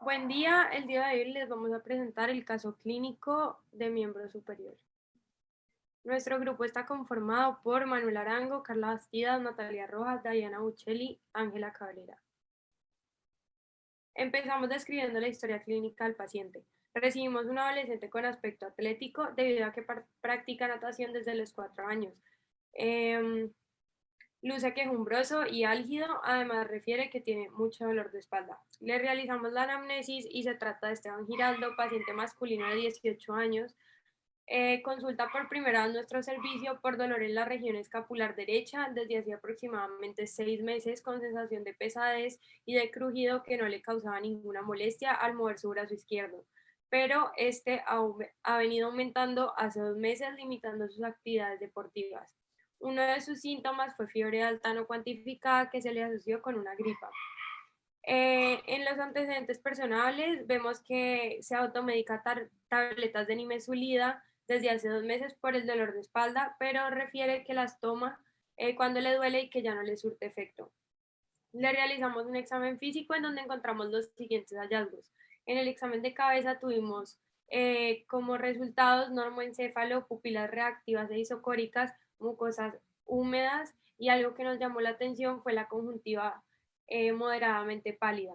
Buen día, el día de hoy les vamos a presentar el caso clínico de miembro superior. Nuestro grupo está conformado por Manuel Arango, Carla Bastidas, Natalia Rojas, Diana Buccelli, Ángela Cabrera. Empezamos describiendo la historia clínica del paciente. Recibimos un adolescente con aspecto atlético debido a que practica natación desde los 4 años. Luce quejumbroso y álgido, además refiere que tiene mucho dolor de espalda. Le realizamos la anamnesis y se trata de Esteban Giraldo, paciente masculino de 18 años. Consulta por primera vez nuestro servicio por dolor en la región escapular derecha desde hace aproximadamente 6 meses con sensación de pesadez y de crujido que no le causaba ninguna molestia al mover su brazo izquierdo, pero este ha venido aumentando hace 2 meses limitando sus actividades deportivas. Uno de sus síntomas fue fiebre alta no cuantificada que se le asoció con una gripa. En los antecedentes personales vemos que se automedica tabletas de nimesulida desde hace 2 meses por el dolor de espalda, pero refiere que las toma cuando le duele y que ya no le surte efecto. Le realizamos un examen físico en donde encontramos los siguientes hallazgos. En el examen de cabeza tuvimos como resultados normoencéfalo, pupilas reactivas e isocóricas, mucosas húmedas y algo que nos llamó la atención fue la conjuntiva moderadamente pálida.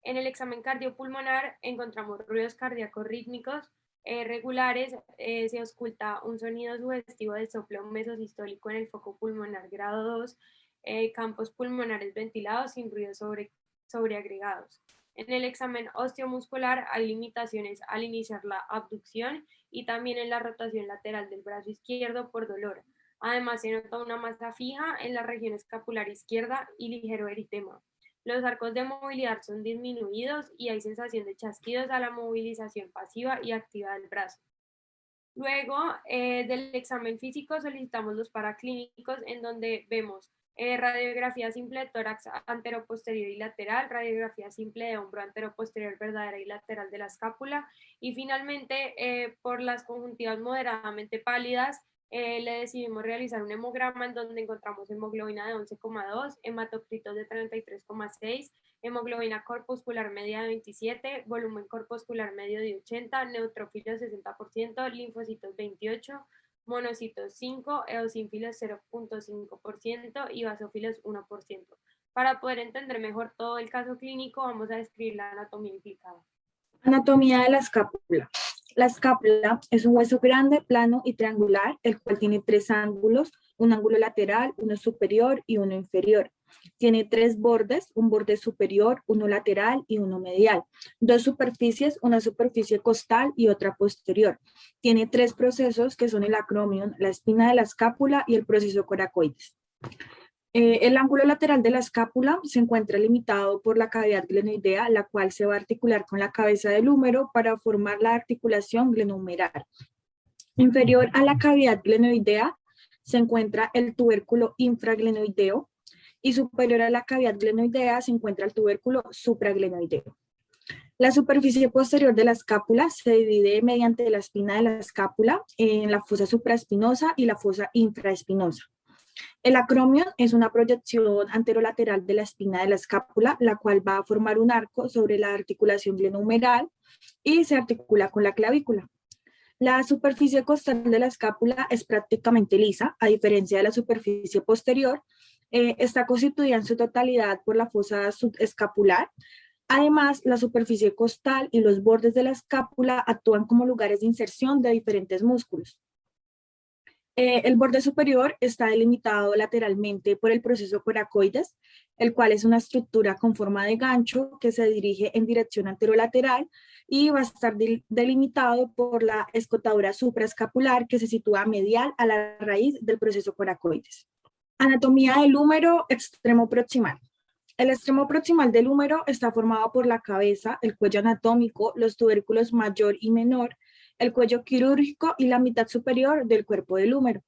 En el examen cardiopulmonar encontramos ruidos cardíacos rítmicos regulares, se ausculta un sonido sugestivo de soplo mesosistólico en el foco pulmonar grado 2, campos pulmonares ventilados sin ruidos sobreagregados. En el examen osteomuscular hay limitaciones al iniciar la abducción y también en la rotación lateral del brazo izquierdo por dolor. Además, se nota una masa fija en la región escapular izquierda y ligero eritema. Los arcos de movilidad son disminuidos y hay sensación de chasquidos a la movilización pasiva y activa del brazo. Luego del examen físico solicitamos los paraclínicos en donde vemos radiografía simple de tórax anteroposterior y lateral, radiografía simple de hombro anteroposterior verdadera y lateral de la escápula y finalmente por las conjuntivas moderadamente pálidas le decidimos realizar un hemograma en donde encontramos hemoglobina de 11,2, hematocritos de 33,6, hemoglobina corpuscular media de 27, volumen corpuscular medio de 80, neutrófilos 60%, linfocitos 28, monocitos 5, eosínfilos 0,5% y basófilos 1%. Para poder entender mejor todo el caso clínico, vamos a describir la anatomía implicada. Anatomía de la escápula. La escápula es un hueso grande, plano y triangular, el cual tiene 3 ángulos, un ángulo lateral, uno superior y uno inferior. Tiene 3 bordes, un borde superior, uno lateral y uno medial. 2 superficies, una superficie costal y otra posterior. Tiene 3 procesos que son el acromion, la espina de la escápula y el proceso coracoides. El ángulo lateral de la escápula se encuentra limitado por la cavidad glenoidea, la cual se va a articular con la cabeza del húmero para formar la articulación glenohumeral. Inferior a la cavidad glenoidea se encuentra el tubérculo infraglenoideo y superior a la cavidad glenoidea se encuentra el tubérculo supraglenoideo. La superficie posterior de la escápula se divide mediante la espina de la escápula en la fosa supraespinosa y la fosa infraespinosa. El acromion es una proyección anterolateral de la espina de la escápula, la cual va a formar un arco sobre la articulación glenohumeral y se articula con la clavícula. La superficie costal de la escápula es prácticamente lisa, a diferencia de la superficie posterior. Está constituida en su totalidad por la fosa subescapular. Además, la superficie costal y los bordes de la escápula actúan como lugares de inserción de diferentes músculos. El borde superior está delimitado lateralmente por el proceso coracoides, el cual es una estructura con forma de gancho que se dirige en dirección anterolateral y va a estar delimitado por la escotadura supraescapular que se sitúa medial a la raíz del proceso coracoides. Anatomía del húmero extremo proximal. El extremo proximal del húmero está formado por la cabeza, el cuello anatómico, los tubérculos mayor y menor, el cuello quirúrgico y la mitad superior del cuerpo del húmero.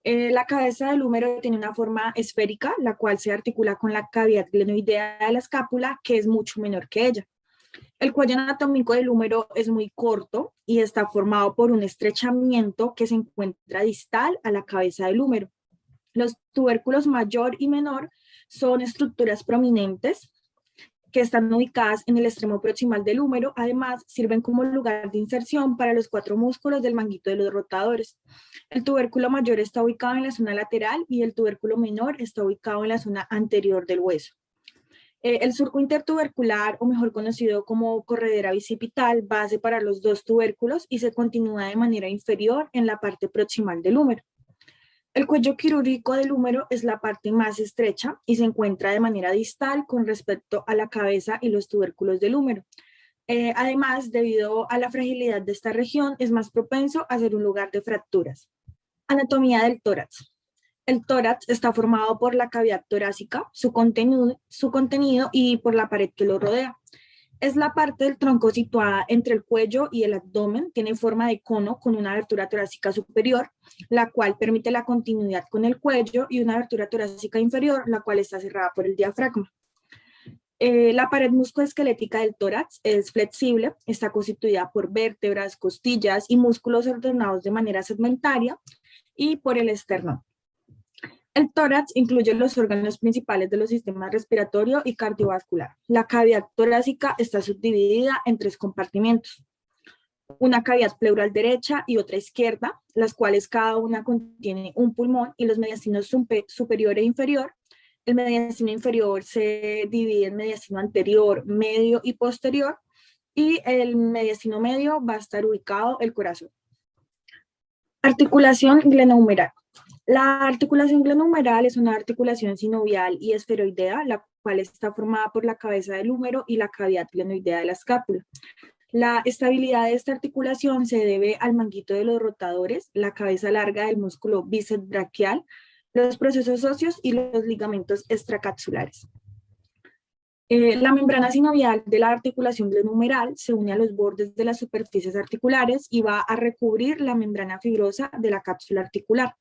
La cabeza del húmero tiene una forma esférica, la cual se articula con la cavidad glenoidea de la escápula, que es mucho menor que ella. El cuello anatómico del húmero es muy corto y está formado por un estrechamiento que se encuentra distal a la cabeza del húmero. Los tubérculos mayor y menor son estructuras prominentes que están ubicadas en el extremo proximal del húmero. Además, sirven como lugar de inserción para los 4 músculos del manguito de los rotadores. El tubérculo mayor está ubicado en la zona lateral y el tubérculo menor está ubicado en la zona anterior del hueso. El surco intertubercular, o mejor conocido como corredera bicipital, va a separar los 2 tubérculos y se continúa de manera inferior en la parte proximal del húmero. El cuello quirúrgico del húmero es la parte más estrecha y se encuentra de manera distal con respecto a la cabeza y los tubérculos del húmero. Además, debido a la fragilidad de esta región, es más propenso a ser un lugar de fracturas. Anatomía del tórax. El tórax está formado por la cavidad torácica, su contenido y por la pared que lo rodea. Es la parte del tronco situada entre el cuello y el abdomen, tiene forma de cono con una abertura torácica superior, la cual permite la continuidad con el cuello, y una abertura torácica inferior, la cual está cerrada por el diafragma. La pared musculoesquelética del tórax es flexible, está constituida por vértebras, costillas y músculos ordenados de manera segmentaria y por el esternón. El tórax incluye los órganos principales de los sistemas respiratorio y cardiovascular. La cavidad torácica está subdividida en 3 compartimentos: una cavidad pleural derecha y otra izquierda, las cuales cada una contiene un pulmón y los mediastinos superior e inferior. El mediastino inferior se divide en mediastino anterior, medio y posterior, y el mediastino medio va a estar ubicado el corazón. Articulación glenohumeral. La articulación glenohumeral es una articulación sinovial y esferoidea, la cual está formada por la cabeza del húmero y la cavidad glenoidea de la escápula. La estabilidad de esta articulación se debe al manguito de los rotadores, la cabeza larga del músculo bíceps braquial, los procesos óseos y los ligamentos extracapsulares. La membrana sinovial de la articulación glenohumeral se une a los bordes de las superficies articulares y va a recubrir la membrana fibrosa de la cápsula articular.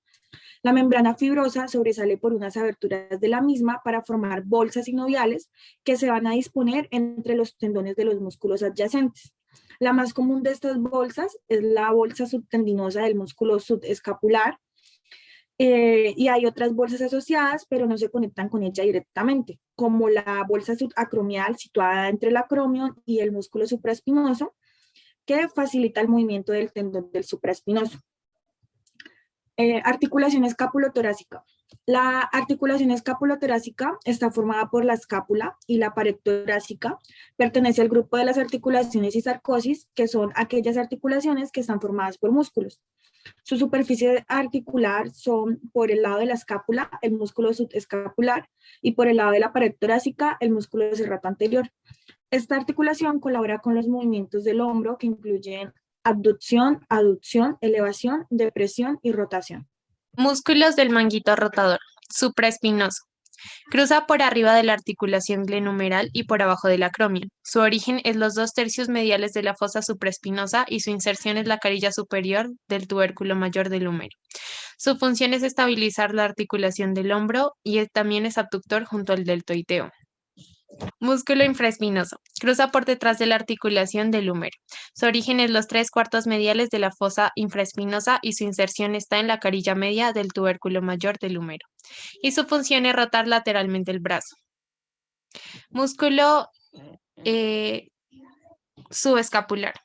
La membrana fibrosa sobresale por unas aberturas de la misma para formar bolsas sinoviales que se van a disponer entre los tendones de los músculos adyacentes. La más común de estas bolsas es la bolsa subtendinosa del músculo subescapular, y hay otras bolsas asociadas, pero no se conectan con ella directamente, como la bolsa subacromial situada entre el acromion y el músculo supraespinoso, que facilita el movimiento del tendón del supraespinoso. Articulación escapulotorácica. La articulación escapulotorácica está formada por la escápula y la pared torácica. Pertenece al grupo de las articulaciones y sarcosis, que son aquellas articulaciones que están formadas por músculos. Su superficie articular son, por el lado de la escápula, el músculo subescapular, y por el lado de la pared torácica, el músculo serrato anterior. Esta articulación colabora con los movimientos del hombro, que incluyen abducción, aducción, elevación, depresión y rotación. Músculos del manguito rotador. Supraespinoso. Cruza por arriba de la articulación glenohumeral y por abajo del acromion. Su origen es los 2/3 mediales de la fosa supraespinosa y su inserción es la carilla superior del tubérculo mayor del húmero. Su función es estabilizar la articulación del hombro y también es abductor junto al deltoideo. Músculo infraespinoso. Cruza por detrás de la articulación del húmero. Su origen es los 3/4 mediales de la fosa infraespinosa y su inserción está en la carilla media del tubérculo mayor del húmero. Y su función es rotar lateralmente el brazo. Músculo subescapular.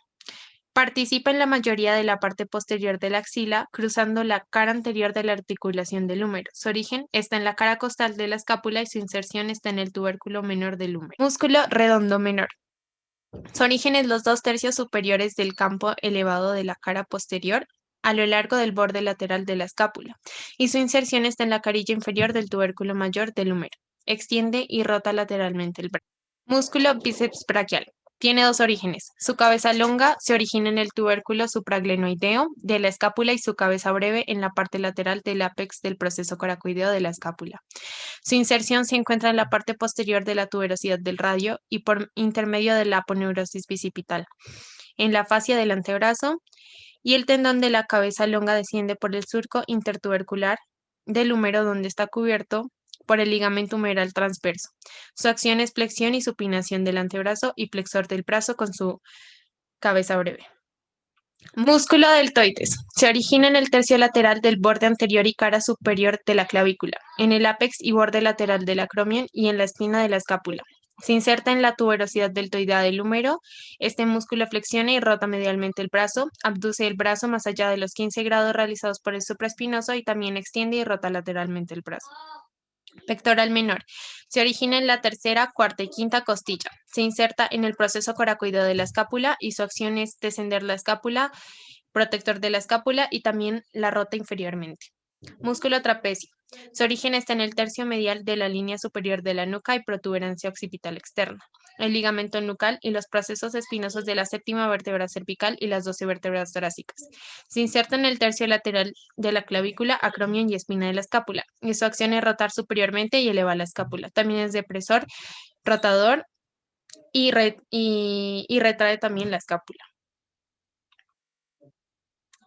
Participa en la mayoría de la parte posterior de la axila, cruzando la cara anterior de la articulación del húmero. Su origen está en la cara costal de la escápula y su inserción está en el tubérculo menor del húmero. Músculo redondo menor. Su origen es los 2/3 superiores del campo elevado de la cara posterior a lo largo del borde lateral de la escápula, y su inserción está en la carilla inferior del tubérculo mayor del húmero. Extiende y rota lateralmente el brazo. Músculo bíceps braquial. Tiene 2 orígenes. Su cabeza longa se origina en el tubérculo supraglenoideo de la escápula y su cabeza breve en la parte lateral del ápex del proceso coracoideo de la escápula. Su inserción se encuentra en la parte posterior de la tuberosidad del radio y por intermedio de la aponeurosis bicipital, en la fascia del antebrazo, y el tendón de la cabeza longa desciende por el surco intertubercular del húmero, donde está cubierto por el ligamento humeral transverso. Su acción es flexión y supinación del antebrazo y flexor del brazo con su cabeza breve. Músculo deltoides. Se origina en el tercio lateral del borde anterior y cara superior de la clavícula, en el ápex y borde lateral del acromion y en la espina de la escápula. Se inserta en la tuberosidad deltoidea del húmero. Este músculo flexiona y rota medialmente el brazo, abduce el brazo más allá de los 15 grados realizados por el supraespinoso y también extiende y rota lateralmente el brazo. Pectoral menor. Se origina en la tercera, cuarta y quinta costilla. Se inserta en el proceso coracoideo de la escápula y su acción es descender la escápula, protector de la escápula y también la rota inferiormente. Músculo trapecio. Su origen está en el tercio medial de la línea superior de la nuca y protuberancia occipital externa, el ligamento nucal y los procesos espinosos de la séptima vértebra cervical y las 12 vértebras torácicas. Se inserta en el tercio lateral de la clavícula, acromion y espina de la escápula, y su acción es rotar superiormente y elevar la escápula. También es depresor, rotador y retrae también la escápula.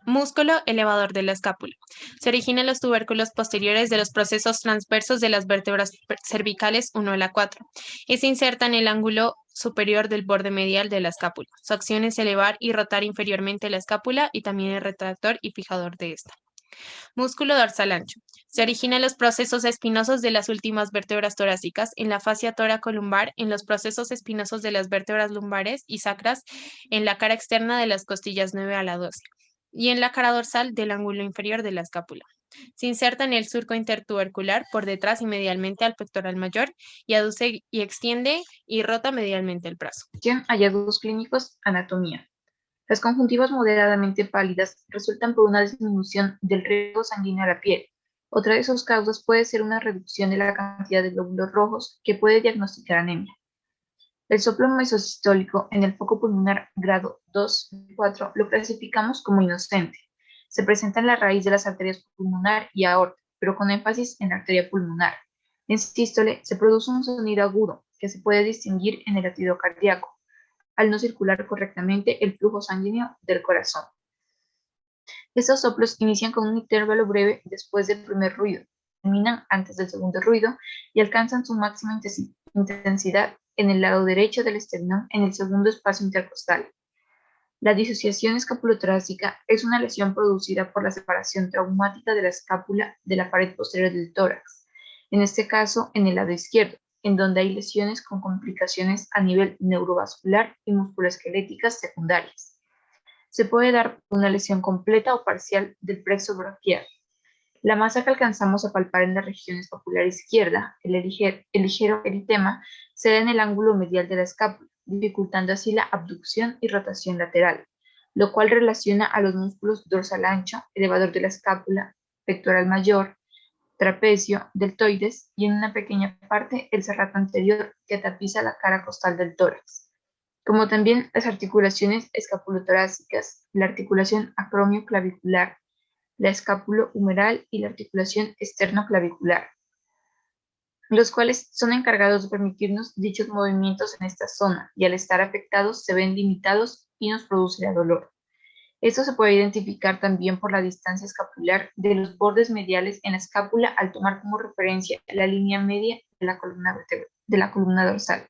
Músculo elevador de la escápula. Se origina en los tubérculos posteriores de los procesos transversos de las vértebras cervicales 1 a la 4 y se inserta en el ángulo superior del borde medial de la escápula. Su acción es elevar y rotar inferiormente la escápula y también el retractor y fijador de esta. Músculo dorsal ancho. Se origina en los procesos espinosos de las últimas vértebras torácicas, en la fascia toracolumbar, en los procesos espinosos de las vértebras lumbares y sacras, en la cara externa de las costillas 9 a la 12 y en la cara dorsal del ángulo inferior de la escápula. Se inserta en el surco intertubercular por detrás y medialmente al pectoral mayor y aduce y extiende y rota medialmente el brazo. Hallazgos clínicos, anatomía. Las conjuntivas moderadamente pálidas resultan por una disminución del riego sanguíneo a la piel. Otra de sus causas puede ser una reducción de la cantidad de glóbulos rojos que puede diagnosticar anemia. El soplo mesosistólico en el foco pulmonar grado 2-4 lo clasificamos como inocente. Se presenta en la raíz de las arterias pulmonar y aorta, pero con énfasis en la arteria pulmonar. En sístole se produce un sonido agudo que se puede distinguir en el latido cardíaco, al no circular correctamente el flujo sanguíneo del corazón. Estos soplos inician con un intervalo breve después del primer ruido, terminan antes del segundo ruido y alcanzan su máxima intensidad en el lado derecho del esternón en el segundo espacio intercostal. La disociación escapulotorácica es una lesión producida por la separación traumática de la escápula de la pared posterior del tórax, en este caso en el lado izquierdo, en donde hay lesiones con complicaciones a nivel neurovascular y musculoesqueléticas secundarias. Se puede dar una lesión completa o parcial del plexo braquial. La masa que alcanzamos a palpar en la región escapular izquierda, el ligero eritema, se da en el ángulo medial de la escápula, dificultando así la abducción y rotación lateral, lo cual relaciona a los músculos dorsal ancho, elevador de la escápula, pectoral mayor, trapecio, deltoides y en una pequeña parte el serrato anterior que tapiza la cara costal del tórax, como también las articulaciones escapulotorácicas, la articulación acromio-clavicular, la escápulo-humeral y la articulación externo-clavicular, los cuales son encargados de permitirnos dichos movimientos en esta zona y al estar afectados se ven limitados y nos produce dolor. Esto se puede identificar también por la distancia escapular de los bordes mediales en la escápula al tomar como referencia la línea media de la columna dorsal.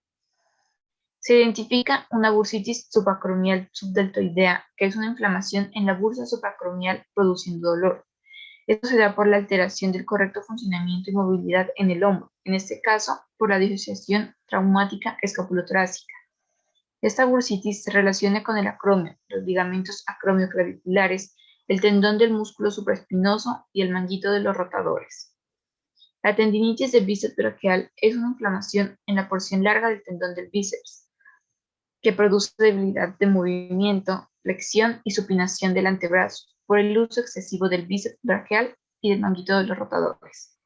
Se identifica una bursitis subacromial subdeltoidea, que es una inflamación en la bursa subacromial produciendo dolor. Esto se da por la alteración del correcto funcionamiento y movilidad en el hombro, en este caso por la disociación traumática escapulotorácica. Esta bursitis se relaciona con el acromio, los ligamentos acromioclaviculares, el tendón del músculo supraespinoso y el manguito de los rotadores. La tendinitis de bíceps braquial es una inflamación en la porción larga del tendón del bíceps, que produce debilidad de movimiento, flexión y supinación del antebrazo por el uso excesivo del bíceps braquial y del manguito de los rotadores.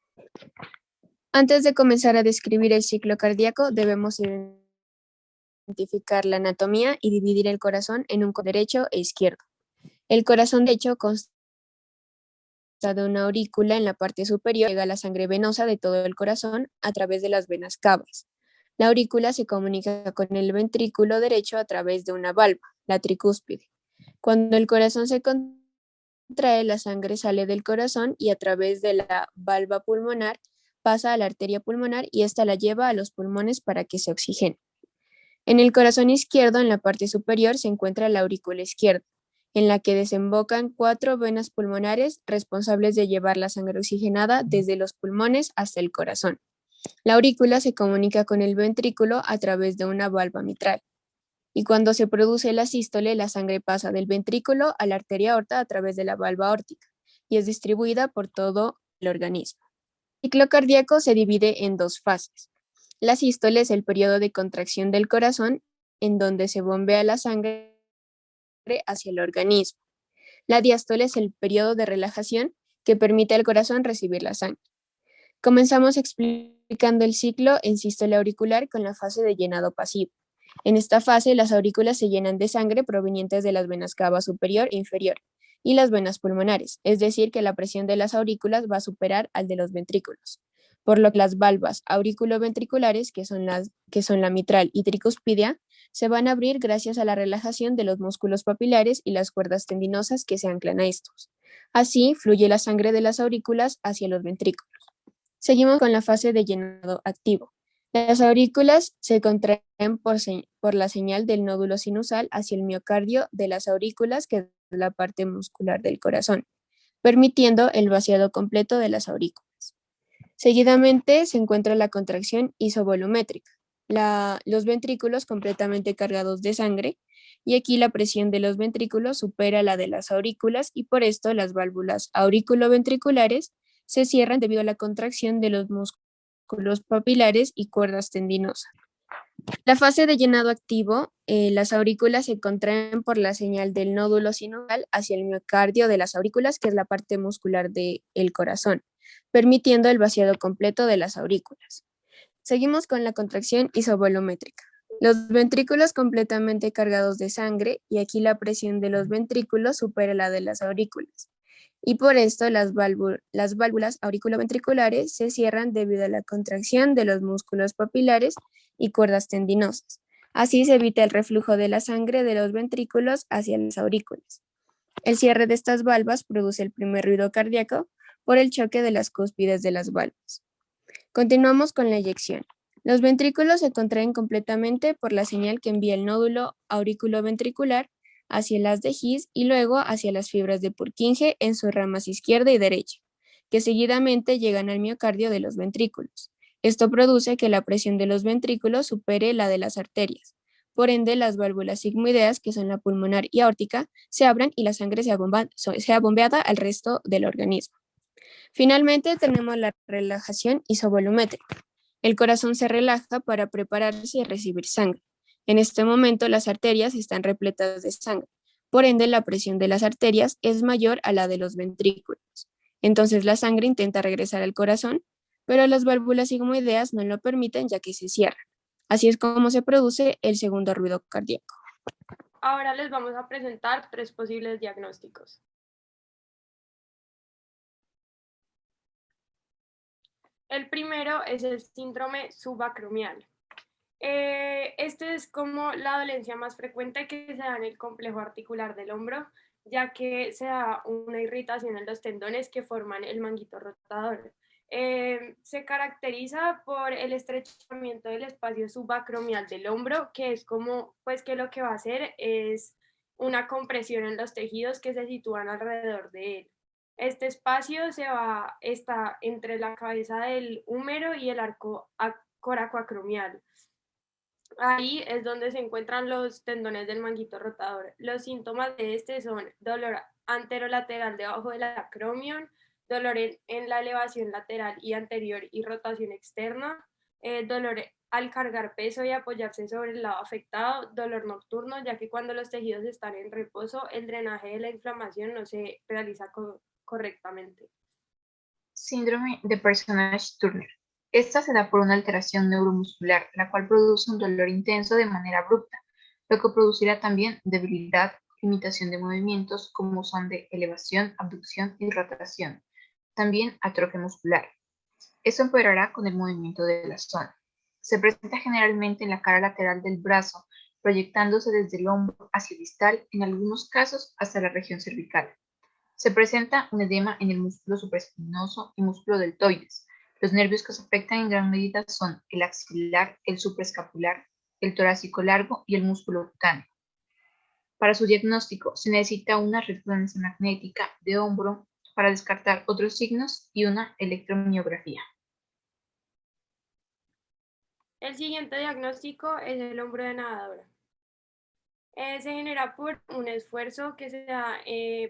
Antes de comenzar a describir el ciclo cardíaco, debemos identificar la anatomía y dividir el corazón en un derecho e izquierdo. El corazón derecho consta de una aurícula en la parte superior, llega la sangre venosa de todo el corazón a través de las venas cavas. La aurícula se comunica con el ventrículo derecho a través de una valva, la tricúspide. Cuando el corazón se contrae, la sangre sale del corazón y a través de la valva pulmonar pasa a la arteria pulmonar y esta la lleva a los pulmones para que se oxigene. En el corazón izquierdo, en la parte superior, se encuentra la aurícula izquierda, en la que desembocan 4 venas pulmonares responsables de llevar la sangre oxigenada desde los pulmones hasta el corazón. La aurícula se comunica con el ventrículo a través de una valva mitral. Y cuando se produce la sístole, la sangre pasa del ventrículo a la arteria aorta a través de la valva aórtica y es distribuida por todo el organismo. El ciclo cardíaco se divide en dos fases. La sístole es el periodo de contracción del corazón en donde se bombea la sangre hacia el organismo. La diástole es el periodo de relajación que permite al corazón recibir la sangre. Comenzamos explicando el ciclo en sístole auricular con la fase de llenado pasivo. En esta fase, las aurículas se llenan de sangre provenientes de las venas cava superior e inferior y las venas pulmonares, es decir, que la presión de las aurículas va a superar al de los ventrículos, por lo que las valvas auriculoventriculares, que son la mitral y tricuspidia, se van a abrir gracias a la relajación de los músculos papilares y las cuerdas tendinosas que se anclan a estos. Así, fluye la sangre de las aurículas hacia los ventrículos. Seguimos con la fase de llenado activo. Las aurículas se contraen por la señal del nódulo sinusal hacia el miocardio de las aurículas, que es la parte muscular del corazón, permitiendo el vaciado completo de las aurículas. Seguidamente se encuentra la contracción isovolumétrica, los ventrículos completamente cargados de sangre, y aquí la presión de los ventrículos supera la de las aurículas y por esto las válvulas auriculoventriculares se cierran debido a la contracción de los músculos papilares y cuerdas tendinosas. La fase de llenado activo, las aurículas se contraen por la señal del nódulo sinusal hacia el miocardio de las aurículas, que es la parte muscular del corazón, permitiendo el vaciado completo de las aurículas. Seguimos con la contracción isovolumétrica. Los ventrículos completamente cargados de sangre y aquí la presión de los ventrículos supera la de las aurículas. Y por esto las válvulas auriculoventriculares se cierran debido a la contracción de los músculos papilares y cuerdas tendinosas. Así se evita el reflujo de la sangre de los ventrículos hacia las aurículas. El cierre de estas valvas produce el primer ruido cardíaco por el choque de las cúspides de las valvas. Continuamos con la eyección. Los ventrículos se contraen completamente por la señal que envía el nódulo auriculoventricular hacia el haz de His y luego hacia las fibras de Purkinje en sus ramas izquierda y derecha, que seguidamente llegan al miocardio de los ventrículos. Esto produce que la presión de los ventrículos supere la de las arterias. Por ende, las válvulas sigmoideas, que son la pulmonar y aórtica, se abran y la sangre sea bombeada al resto del organismo. Finalmente, tenemos la relajación isovolumétrica. El corazón se relaja para prepararse a recibir sangre. En este momento, las arterias están repletas de sangre. Por ende, la presión de las arterias es mayor a la de los ventrículos. Entonces, la sangre intenta regresar al corazón, pero las válvulas sigmoideas no lo permiten ya que se cierran. Así es como se produce el segundo ruido cardíaco. Ahora les vamos a presentar 3 posibles diagnósticos. El primero es el síndrome subacromial. Este es como la dolencia más frecuente que se da en el complejo articular del hombro, ya que se da una irritación en los tendones que forman el manguito rotador. Se caracteriza por el estrechamiento del espacio subacromial del hombro, que es como, pues que lo que va a hacer es una compresión en los tejidos que se sitúan alrededor de él. Este espacio está entre la cabeza del húmero y el arco coracoacromial. Ahí es donde se encuentran los tendones del manguito rotador. Los síntomas de este son dolor anterolateral debajo del acromion, dolor en la elevación lateral y anterior y rotación externa, dolor al cargar peso y apoyarse sobre el lado afectado, dolor nocturno, ya que cuando los tejidos están en reposo, el drenaje de la inflamación no se realiza correctamente. Síndrome de Personage-Turner. Esta se da por una alteración neuromuscular, la cual produce un dolor intenso de manera abrupta, lo que producirá también debilidad, limitación de movimientos como son de elevación, abducción y rotación, también atrofia muscular. Esto empeorará con el movimiento de la zona. Se presenta generalmente en la cara lateral del brazo, proyectándose desde el hombro hacia el distal, en algunos casos hasta la región cervical. Se presenta un edema en el músculo supraespinoso y músculo deltoides. Los nervios que se afectan en gran medida son el axilar, el supraescapular, el torácico largo y el músculo cutáneo. Para su diagnóstico se necesita una resonancia magnética de hombro para descartar otros signos y una electromiografía. El siguiente diagnóstico es el hombro de nadador. Se genera por un esfuerzo que se da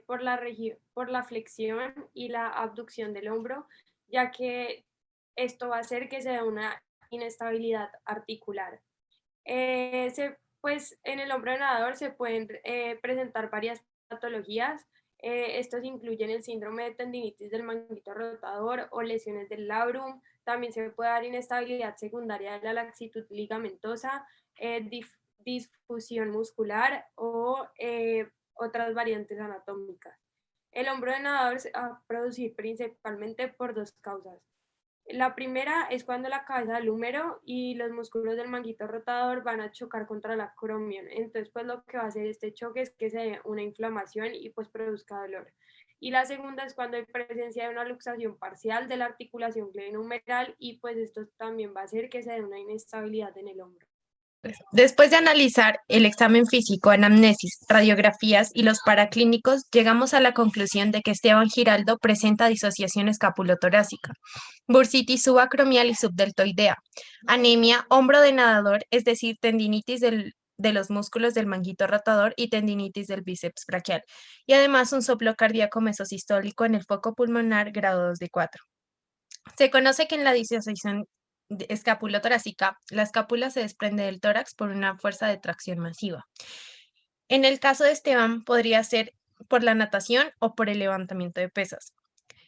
por la flexión y la abducción del hombro, ya que esto va a hacer que se dé una inestabilidad articular. Pues en el hombro de nadador se pueden presentar varias patologías. Estos incluyen el síndrome de tendinitis del manguito rotador o lesiones del labrum. También se puede dar inestabilidad secundaria de la laxitud ligamentosa, disfusión muscular o otras variantes anatómicas. El hombro de nadador se va a producir principalmente por dos causas. La primera es cuando la cabeza del húmero y los músculos del manguito rotador van a chocar contra el acromion. Entonces, pues lo que va a hacer este choque es que se dé una inflamación y pues produzca dolor. Y la segunda es cuando hay presencia de una luxación parcial de la articulación glenohumeral y pues esto también va a hacer que se dé una inestabilidad en el hombro. Después de analizar el examen físico, anamnesis, radiografías y los paraclínicos, llegamos a la conclusión de que Esteban Giraldo presenta disociación escapulotorácica, bursitis subacromial y subdeltoidea, anemia, hombro de nadador, es decir, tendinitis de los músculos del manguito rotador y tendinitis del bíceps braquial, y además un soplo cardíaco mesosistólico en el foco pulmonar grado 2 de 4. Se conoce que en la disociación escapulotorácica, la escápula se desprende del tórax por una fuerza de tracción masiva. En el caso de Esteban, podría ser por la natación o por el levantamiento de pesas.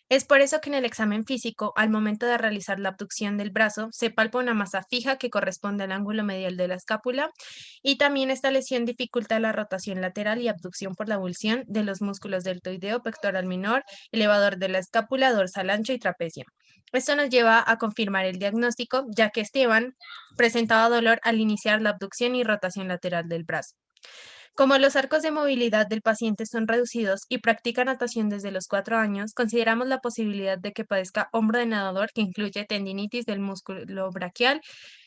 Es por eso que en el examen físico, al momento de realizar la abducción del brazo, se palpa una masa fija que corresponde al ángulo medial de la escápula y también esta lesión dificulta la rotación lateral y abducción por la abulsión de los músculos deltoideo, pectoral menor, elevador de la escápula, dorsal ancho y trapecio. Esto nos lleva a confirmar el diagnóstico, ya que Esteban presentaba dolor al iniciar la abducción y rotación lateral del brazo. Como los arcos de movilidad del paciente son reducidos y practica natación desde los 4 años, consideramos la posibilidad de que padezca hombro de nadador que incluye tendinitis del músculo braquial,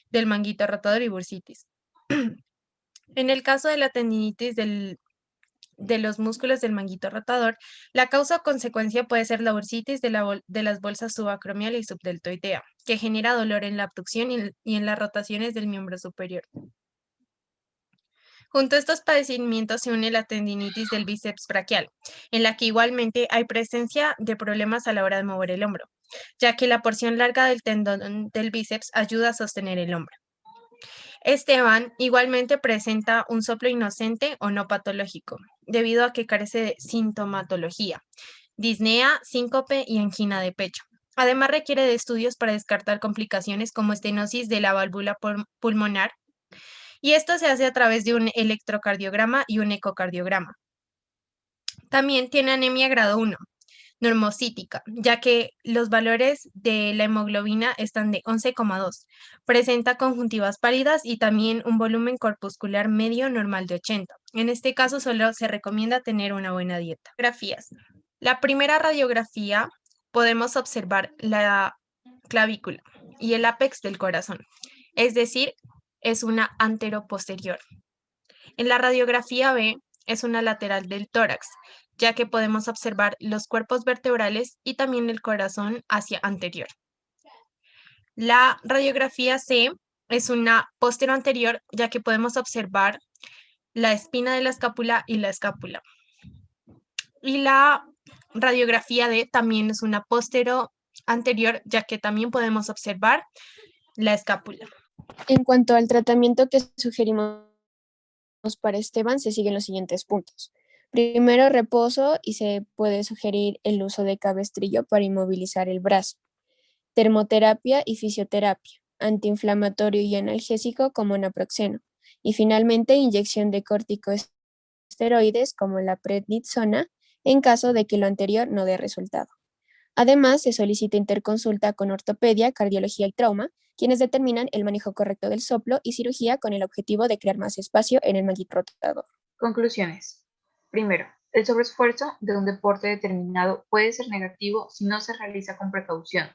del manguito rotador y bursitis. En el caso de la tendinitis de los músculos del manguito rotador, la causa o consecuencia puede ser la bursitis de las bolsas subacromial y subdeltoidea, que genera dolor en la abducción y en las rotaciones del miembro superior. Junto a estos padecimientos se une la tendinitis del bíceps braquial, en la que igualmente hay presencia de problemas a la hora de mover el hombro, ya que la porción larga del tendón del bíceps ayuda a sostener el hombro. Esteban igualmente presenta un soplo inocente o no patológico, debido a que carece de sintomatología, disnea, síncope y angina de pecho. Además requiere de estudios para descartar complicaciones como estenosis de la válvula pulmonar, y esto se hace a través de un electrocardiograma y un ecocardiograma. También tiene anemia grado 1, normocítica, ya que los valores de la hemoglobina están de 11,2. Presenta conjuntivas pálidas y también un volumen corpuscular medio normal de 80. En este caso solo se recomienda tener una buena dieta. Radiografías. La primera radiografía podemos observar la clavícula y el ápex del corazón, es decir, es una anteroposterior. En la radiografía B es una lateral del tórax, ya que podemos observar los cuerpos vertebrales y también el corazón hacia anterior. La radiografía C es una posteroanterior, ya que podemos observar la espina de la escápula y la escápula. Y la radiografía D también es una posteroanterior, ya que también podemos observar la escápula. En cuanto al tratamiento que sugerimos para Esteban, se siguen los siguientes puntos. Primero, reposo, y se puede sugerir el uso de cabestrillo para inmovilizar el brazo. Termoterapia y fisioterapia, antiinflamatorio y analgésico como naproxeno. Y finalmente, inyección de corticosteroides como la prednisona en caso de que lo anterior no dé resultado. Además, se solicita interconsulta con ortopedia, cardiología y trauma, quienes determinan el manejo correcto del soplo y cirugía con el objetivo de crear más espacio en el manguito rotador. Conclusiones. Primero, el sobreesfuerzo de un deporte determinado puede ser negativo si no se realiza con precaución.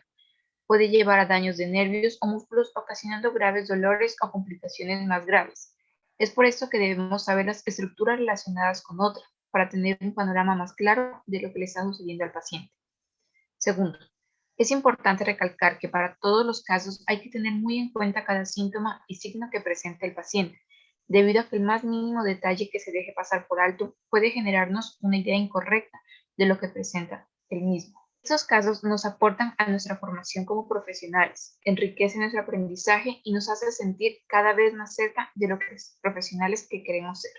Puede llevar a daños de nervios o músculos, ocasionando graves dolores o complicaciones más graves. Es por esto que debemos saber las estructuras relacionadas con otras, para tener un panorama más claro de lo que le está sucediendo al paciente. Segundo, Es importante recalcar que para todos los casos hay que tener muy en cuenta cada síntoma y signo que presenta el paciente, debido a que el más mínimo detalle que se deje pasar por alto puede generarnos una idea incorrecta de lo que presenta el mismo. Estos casos nos aportan a nuestra formación como profesionales, enriquecen nuestro aprendizaje y nos hace sentir cada vez más cerca de los profesionales que queremos ser.